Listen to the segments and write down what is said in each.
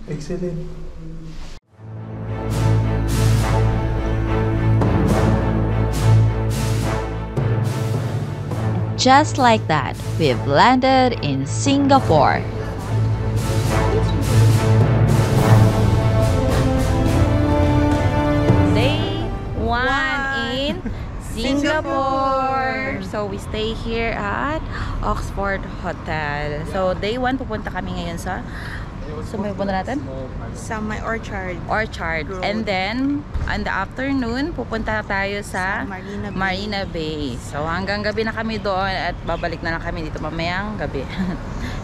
Excellent. Just like that, we've landed in Singapore. Day 1 in Singapore. So we stay here at Oxford Hotel. So day 1 pupunta kami ngayon sa may pupunta natin? Sa may Orchard. Road. And then, on the afternoon, pupunta tayo sa Marina Bay. So, hanggang gabi na kami doon at babalik na lang kami dito mamayang gabi.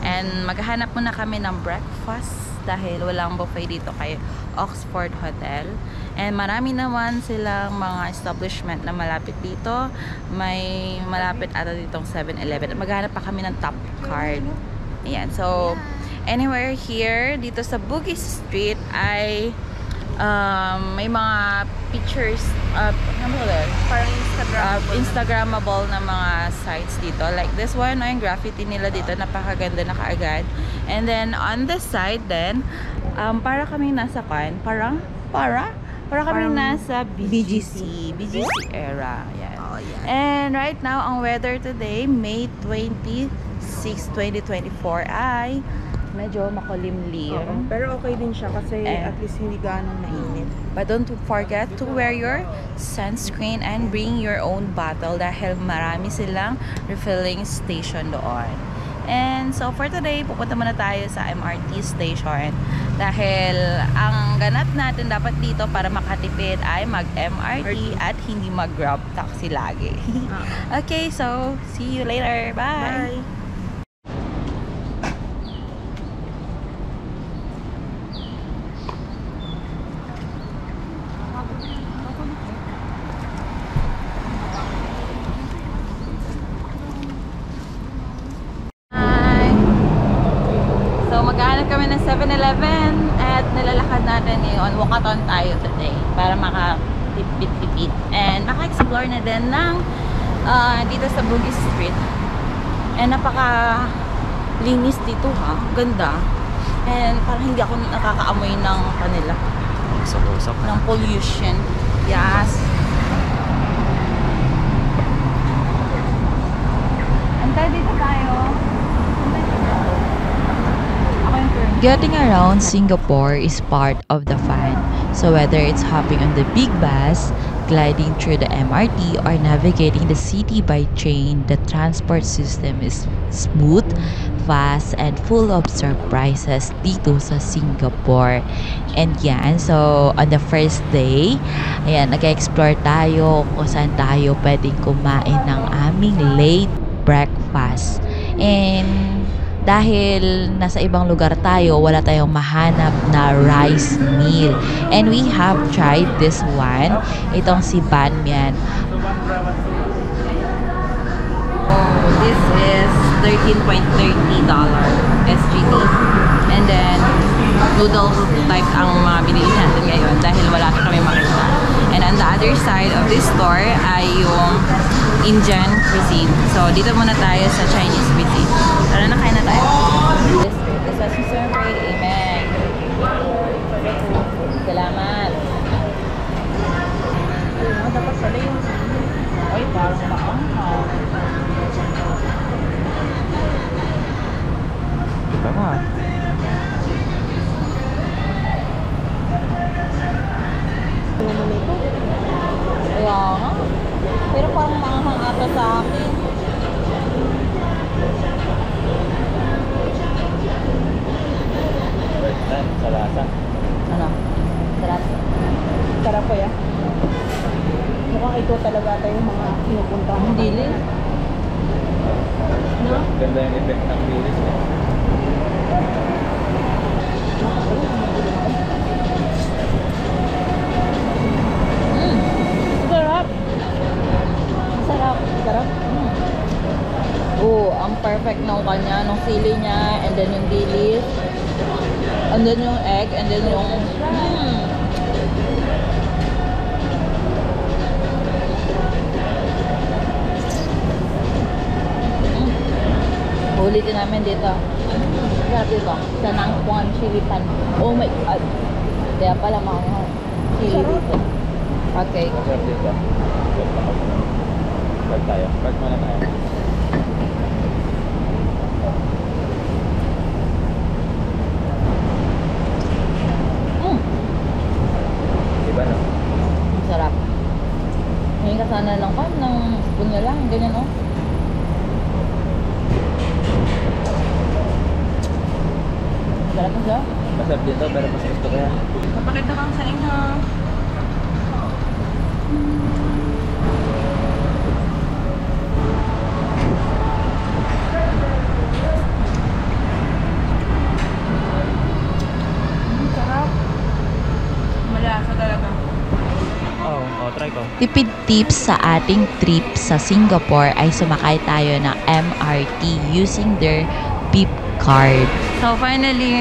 And maghahanap muna kami ng breakfast dahil walang buffet dito kay Oxford Hotel. And marami naman silang mga establishment na malapit dito. May malapit ata ditong 7-Eleven. Maghahanap pa kami ng top card. Ayan. So, anywhere here, dito sa Bugis Street ay may mga pictures, Parang Instagrammable na mga sites dito. Like this one, yung graffiti nila dito, napakaganda na kaagad. And then, on this side then, para kami nasa para kami nasa BGC era. Yan. Oh, yeah. And right now, ang weather today, May 26, 2024 ay medyo makulimlim. Pero okay din siya kasi at least hindi ganong mainit. But don't forget to wear your sunscreen and bring your own bottle dahil marami silang refilling station doon. And so for today, pupunta muna tayo sa MRT station dahil ang ganap natin dapat dito para makatipid ay mag-MRT at hindi mag-grab taxi lagi. Okay, so see you later. Bye! Maghanap kami ng 7-Eleven at nilalakad natin ngayon. Walkathon tayo today para makatipid-tipid and maka-explore na din ng dito sa Bugis Street. And napaka-linis dito ha. Ganda. And parang hindi ako nakakaamoy ng kanila. Ng pollution. Yes. Antay dito tayo. Getting around Singapore is part of the fun. So whether it's hopping on the big bus, gliding through the MRT, or navigating the city by train, the transport system is smooth, fast, and full of surprises dito sa Singapore. And yan, so on the first day, ayan, nag-explore tayo kung saan tayo pwedeng kumain ng aming late breakfast. And dahil nasa ibang lugar tayo, wala tayong mahanap na rice meal. And we have tried this one. Itong si Ban Mian. Oh, this is $13.30 SGD. And then, noodle type ang mga binili natin ngayon dahil wala kami makita. And on the other side of this store ay yung Indian cuisine. So, dito muna tayo sa Chinese cuisine. Tara na, kain na tayo. This was survey. Amen. Salamat. Dapat pala yung Ay, parang maanghang. Diba nga? Kaya nga. Pero parang maanghang ata sa akin. Sa lasa. Ano? Sarap. sarap ko yan. Mukhang ito talaga tayo yung mga pinupuntahan. Ang dilis. No? Ganda yung effect ng dilis. Sarap. Sarap. Sarap? Oo, ang perfect nung kanya, nung sili niya, and then yung dilis, and then yung egg, and then yung ulitin namin dito. Masarap dito. Sa Nangpuan Chili Pan. Oh my God. Kaya pala mga chili dito. Okay. Masarap dito. Park tayo. Park muna tayo. Diba no? Masarap. Ngayon ka sana lang pa ng spoon na lang. Ganyan oh. Masarap na siya. Masarap dito pero mas gusto ko yan. Napakita kang sa inyo. Sarap. Malasa talaga. Oh, try ko. Tipid tips sa ating trip sa Singapore ay sumakay tayo ng MRT using their Beep card. So finally,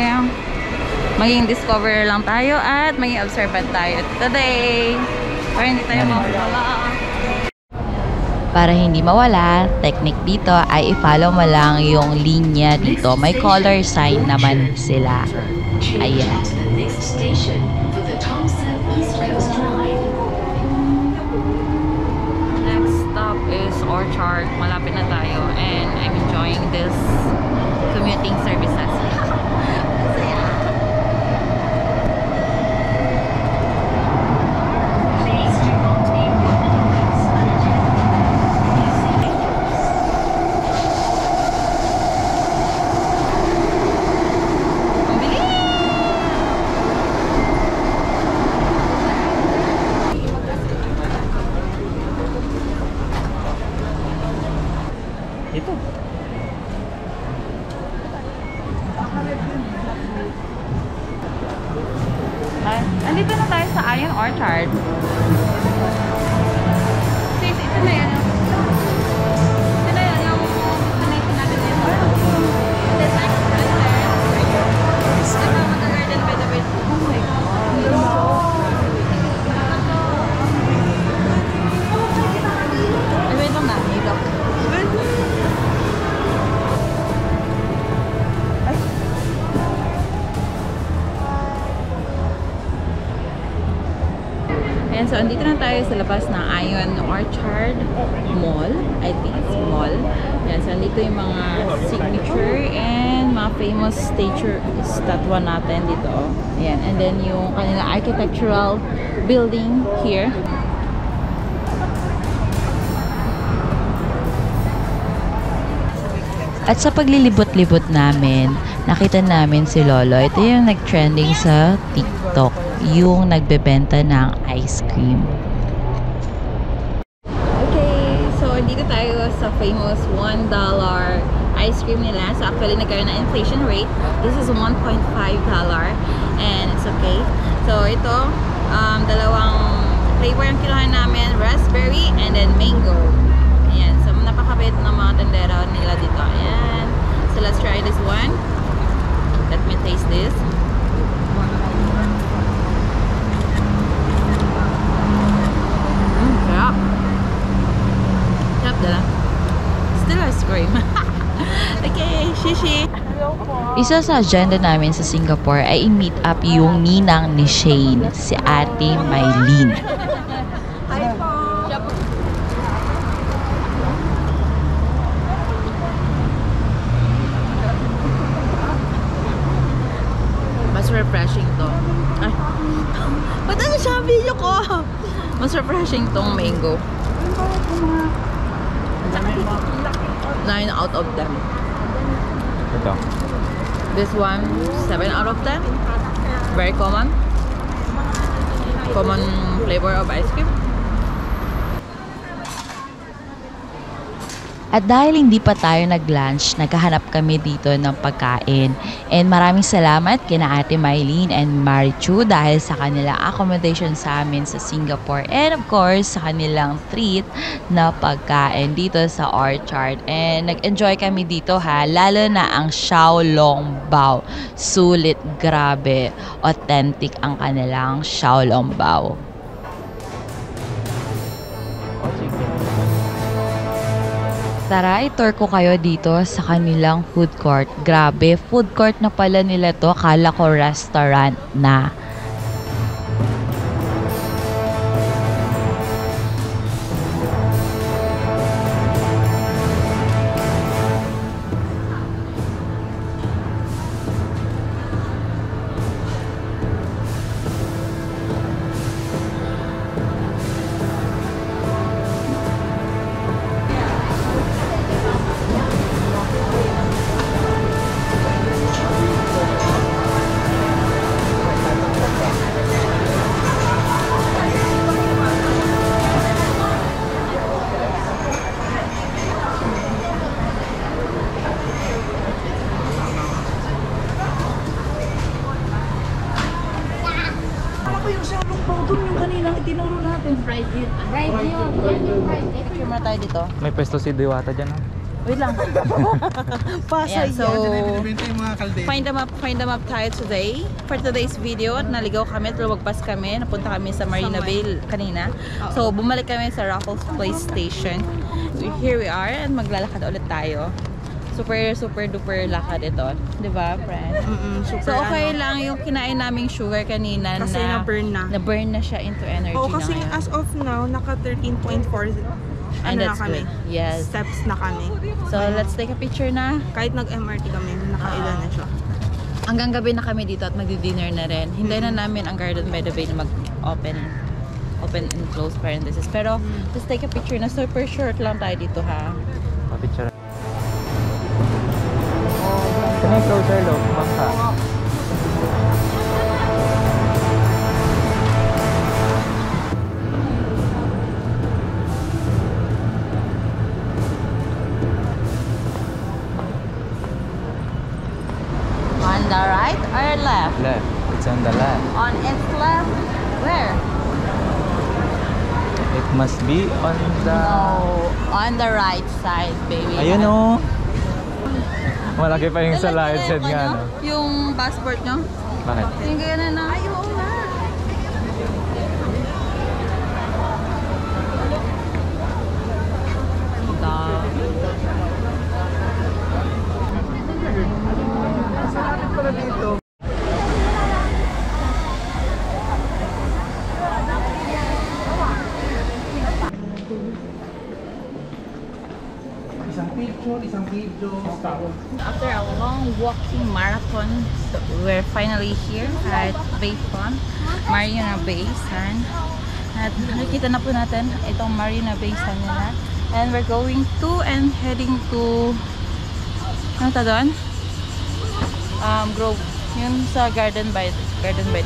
maging discoverer lang tayo at maging observant tayo today. Para hindi tayo mawala. Para hindi mawala, technique dito ay i-follow mo lang yung linya dito. May color sign naman sila. Ayan. Next station for the Thompson East Coast Line. Next stop is Orchard. Malapit na tayo and I'm enjoying this commuting services. Please do not leave your belongings unattended. Ang bilis! Ito. Ay, andito na tayo sa Ion Orchard. Sis, ito na yan. Ito na yan yung destination natin dito. This next right there. Ito mag-garden by the way. Oh my God. Ay, wait lang na. Makeup. Ayan, so andito na tayo sa labas ng Ion Orchard Mall. I think it's mall. Ayan, so andito yung mga signature and mga famous statue natin dito. Ayan, and then yung kanilang architectural building here. At sa paglilibot-libot namin, nakita namin si Lolo. Ito yung nag-trending sa TikTok, yung nagbebenta ng ice cream. Okay, so dito tayo sa famous $1 ice cream nila. So actually nagkaroon na inflation rate. This is $1.5 and it's okay. So ito, dalawang flavor yung kinuha namin, raspberry and then mango. Ayan, so napakabait ng mga tendero nila dito. Ayan, so let's try this one. Let me taste this. Sarap. Sarap dala. Still ice cream. Okay, shishi. Isa sa agenda namin sa Singapore ay i-meet up yung ninang ni Shane, si Ate Mylene. Hi po. Mas refreshing to. Ay. Ba't ano siya ang video ko? Mas refreshing tong mango. 9 out of 10. Ito. This one, 7 out of 10. Very common. Common flavor of ice cream. At dahil hindi pa tayo nag-lunch, naghahanap kami dito ng pagkain. And maraming salamat kina Ate Mylene and Marichu dahil sa kanilang accommodation sa amin sa Singapore. And of course, sa kanilang treat na pagkain dito sa Orchard. And nag-enjoy kami dito ha, lalo na ang Xiaolongbao. Sulit, grabe. Authentic ang kanilang Xiaolongbao. Oh, chicken. Tara, i-tour ko kayo dito sa kanilang food court. Grabe, food court na pala nila to. Akala ko restaurant na. Ako yung salong powder yung kaninang itinuro natin. Picture muna tayo dito. May pwesto si Diwata dyan. Wait lang. Pasay Ayan, so, yan. find them up tayo today. For today's video, naligaw kami at lumagpas kami. Napunta kami sa Marina Bay kanina. So, bumalik kami sa Raffles Place Station. Here we are and maglalakad ulit tayo. Super duper lakad ito. Diba, friend? Super So, okay lang yung kinain naming sugar kanina Kasi na-burn na. Na-burn na siya into energy Oo, kasi na ngayon. as of now, naka 13.4 And na that's kami. good. Yes. Steps na kami. So, let's take a picture na. Kahit nag-MRT kami, nakailan na siya. Hanggang gabi na kami dito at magdi-dinner na rin. Hintayin na namin ang Garden by the Bay na mag-open and close parenthesis. Pero, let's take a picture na. Super short lang tayo dito, ha? Pa-picture. Can I closer, Lo? Bangka. On the right or left? Left. It's on the left. On its left? Where? It must be on the... No. On the right side, baby. Ayun o. Malaki pa yung sa Lalagyan live set na nga, yung no? Yung passport nyo? Bakit? Yung gano'n na. Ay, oo nga. After a long walking marathon, we're finally here at Bayfront, Marina Bay Sand. At nakikita na po natin itong Marina Bay Sand nila. And we're going to and heading to, ano ito doon? Grove. Yun sa Garden by the Bay.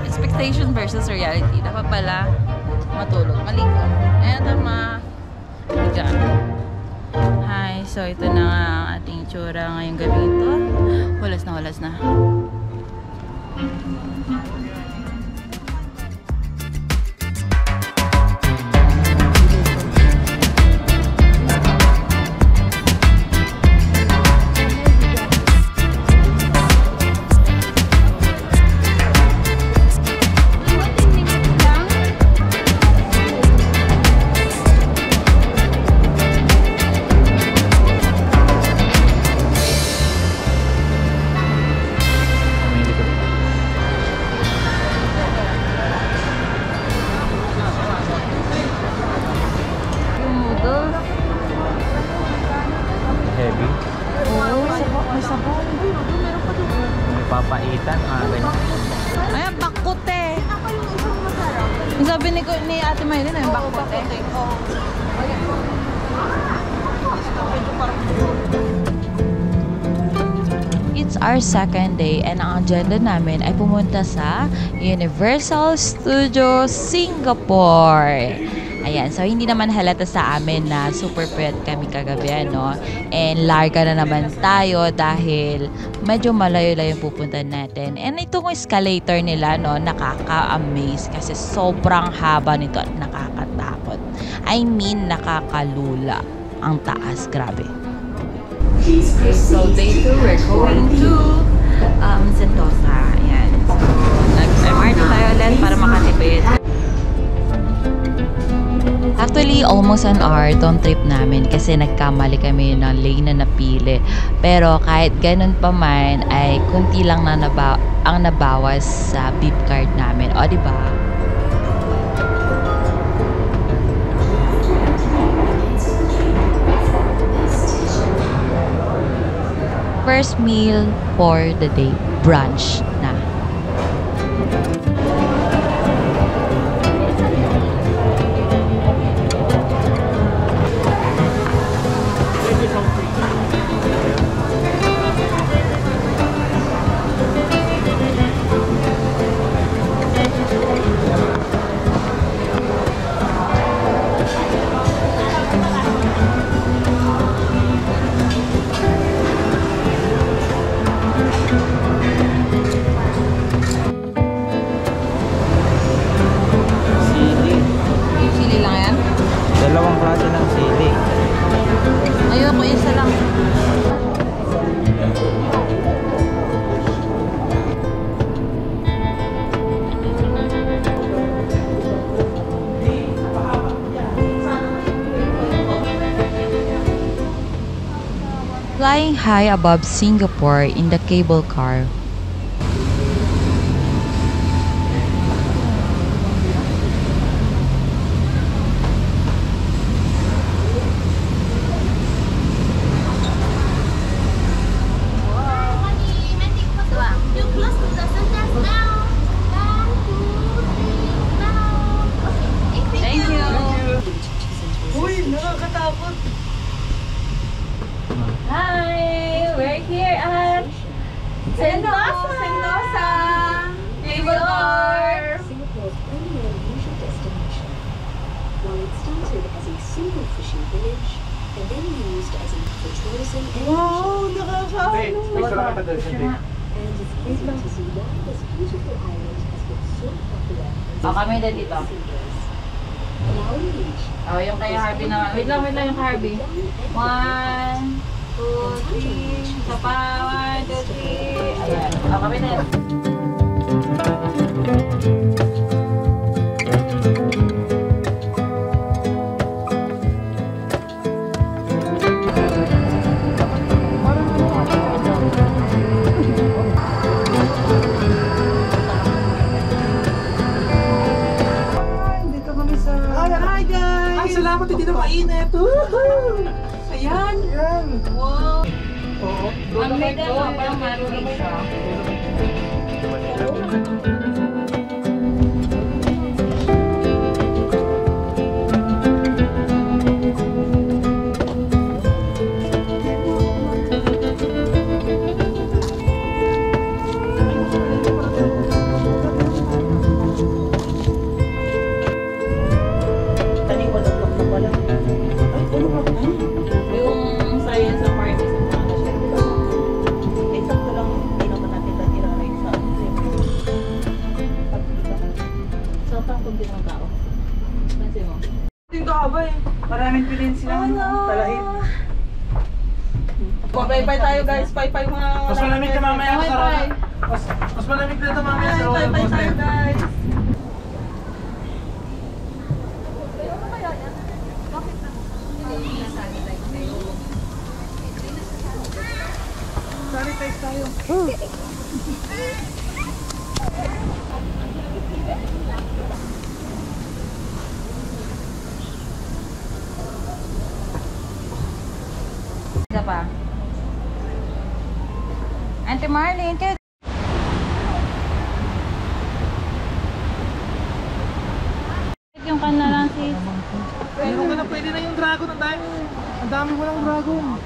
Expectation versus reality. Dapat pala matulog, maligo. Ayan ito higa. Hi, so ito na nga ang ating itsura ngayong gabi ito. Walas na. Saan? Ganyan. Ayan, bakute. Yung sabi ni Ate Maylin, ay bakute. It's our second day and ang agenda namin ay pumunta sa Universal Studios Singapore. Ayan, so hindi naman halata sa amin na super puyat kami kagabi, no? And larga na naman tayo dahil medyo malayo-layo yung pupunta natin. And itong escalator nila, no, nakaka-amaze kasi sobrang haba nito at nakakatakot. I mean, nakakalula ang taas, grabe. So, day 2, we're going to Sentosa. Ayan. So, nag-MRT tayo ulit para makatipid. Actually, almost an hour tong trip namin kasi nagkamali kami ng lane na napili. Pero kahit ganun pa man, ay kunti lang na ang nabawas sa beep card namin. O, diba? First meal for the day, brunch na. Sili. Yung sili lang yan? Dalawang klase ng sili. Ayoko, isa lang. Flying high above Singapore in the cable car. Thank you. Hi! We're here at Sentosa! Cable car! Singapore's only unusual destination. While it started as a single fishing village and then used as a for tourism and and it's easy to see why this beautiful island has been so popular. O, kami na dito. Flower Beach. O, yung kay Harvey naman. Wait lang yung Harvey. 1, 2, 3. Isa pa. 1, 2, 3. Ayan. O, kami na. Dito kami sa... Hi guys! Ay, salamat, hindi na mainit. Ayan! Ayan! Wow! Oo. Ang mega mo, parang marinate siya. Taniwala-vlog na pala. Ay, ano ba? Yung science sa party sa mga siya. Exacto lang, hindi naman natin nag-iraray sa So, pang kunti ng tao. Pansin mo? Yung kahaba eh. Maraming bilhin silang talahin. Pay-pay tayo guys, pay-pay mga... Mas malamig ka mamaya sa Bye-bye. Mas malamig na ito mamaya sa roller Pay-pay tayo coaster. guys. Sanitize tayo. Isa pa. Auntie Marlene, kayo dragon, ang dami walang dragon.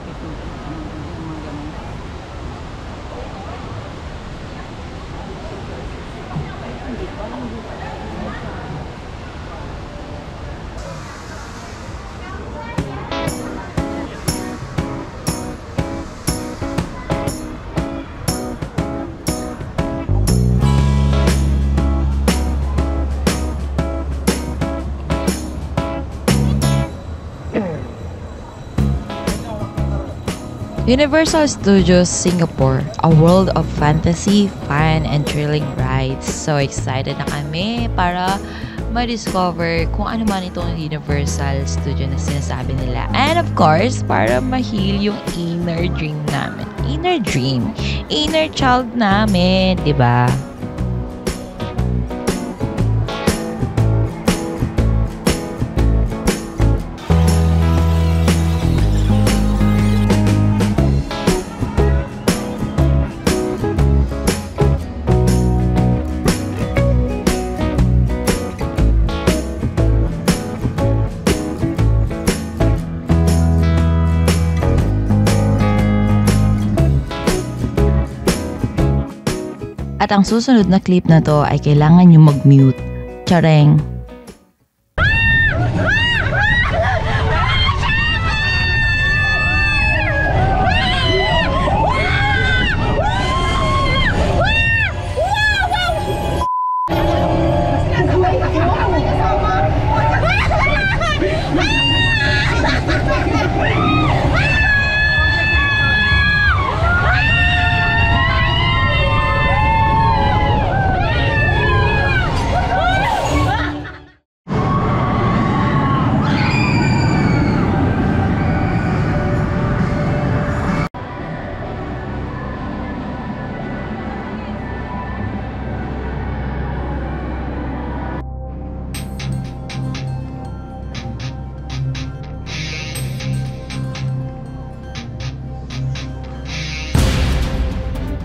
Universal Studios Singapore, a world of fantasy, fun, and thrilling rides. So excited na kami para ma-discover kung ano man itong Universal Studio na sinasabi nila. And of course, para ma-heal yung inner dream namin. Inner child namin, di ba? At ang susunod na clip na to ay kailangan nyo mag-mute. Chareng!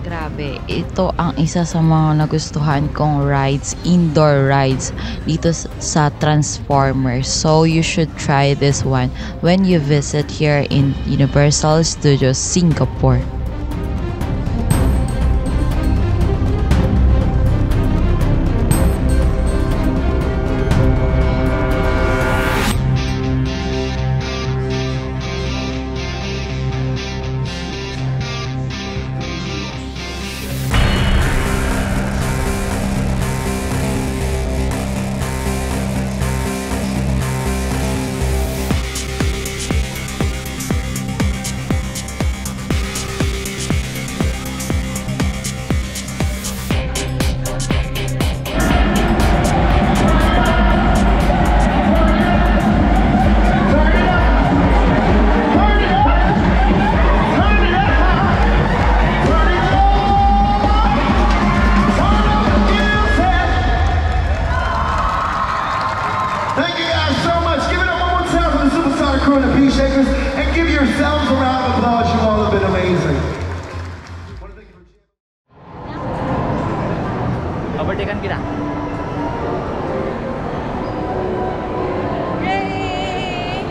Grabe, ito ang isa sa mga nagustuhan kong rides, indoor rides dito sa Transformers. So you should try this one when you visit here in Universal Studios Singapore. crew and the P Shakers, and give yourselves a round of applause. You all have been amazing. Overtaken kita. Yay!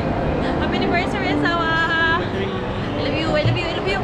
Happy anniversary, asawa! I love you, I love you, I love you!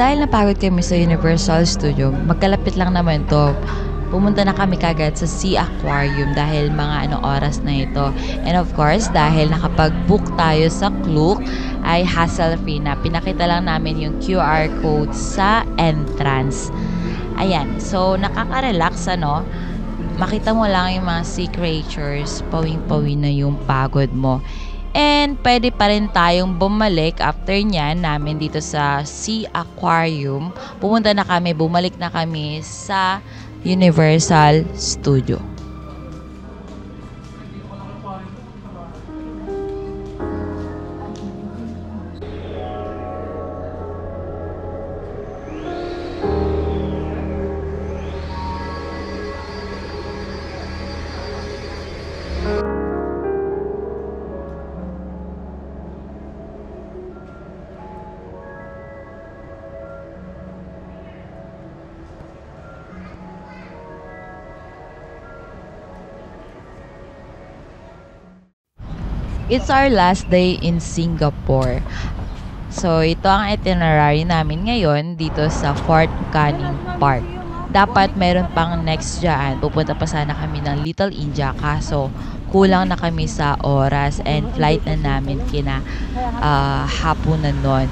dahil napagod kami sa Universal Studio, magkalapit lang naman to. Pumunta na kami kagad sa Sea Aquarium dahil mga oras na ito. And of course, dahil nakapag-book tayo sa Klook, ay hassle-free na. Pinakita lang namin yung QR code sa entrance. Ayan, so nakaka-relax makita mo lang yung mga sea creatures, pawing-pawi na yung pagod mo. And pwede pa rin tayong bumalik after nyan namin dito sa Sea Aquarium. Bumalik na kami sa Universal Studio. It's our last day in Singapore. So, ito ang itinerary namin ngayon dito sa Fort Canning Park. Dapat meron pang next dyan. Pupunta pa sana kami ng Little India, kaso kulang na kami sa oras and flight na namin hapunan nun.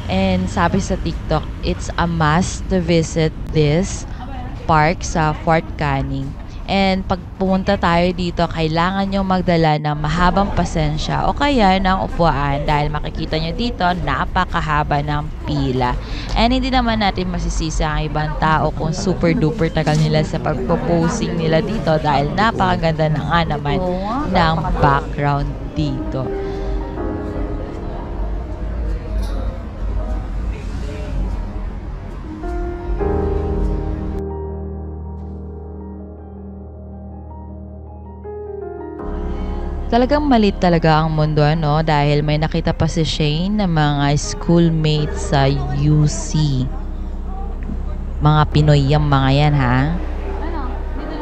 And sabi sa TikTok, it's a must to visit this park sa Fort Canning. And pag pumunta tayo dito, kailangan nyo magdala ng mahabang pasensya o kaya ng upuan dahil makikita nyo dito, napakahaba ng pila. And hindi naman natin masisisi ang ibang tao kung super duper tagal nila sa pagpo-posing nila dito dahil napakaganda na nga naman ng background dito. Talagang malit talaga ang mundo dahil may nakita pa si Shane na mga schoolmates sa UC. Mga Pinoy yung mga yan ha.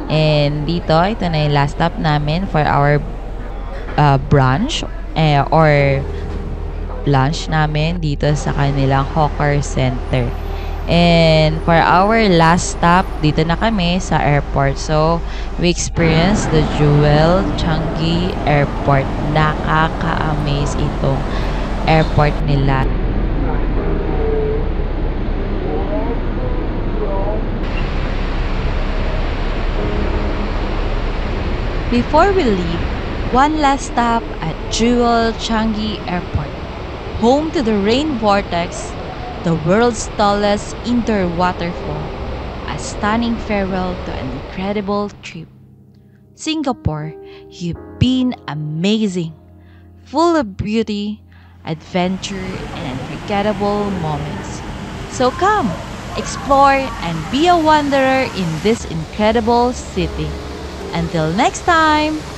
And dito, ito na yung last stop namin for our brunch or lunch namin dito sa kanilang hawker center. And for our last stop, dito na kami sa airport. So, we experienced the Jewel Changi Airport. Nakaka-amaze itong airport nila. Before we leave, one last stop at Jewel Changi Airport, home to the Rain Vortex, the world's tallest indoor waterfall, a stunning farewell to an incredible trip. Singapore, you've been amazing, full of beauty, adventure, and unforgettable moments. So come, explore, and be a wanderer in this incredible city. Until next time!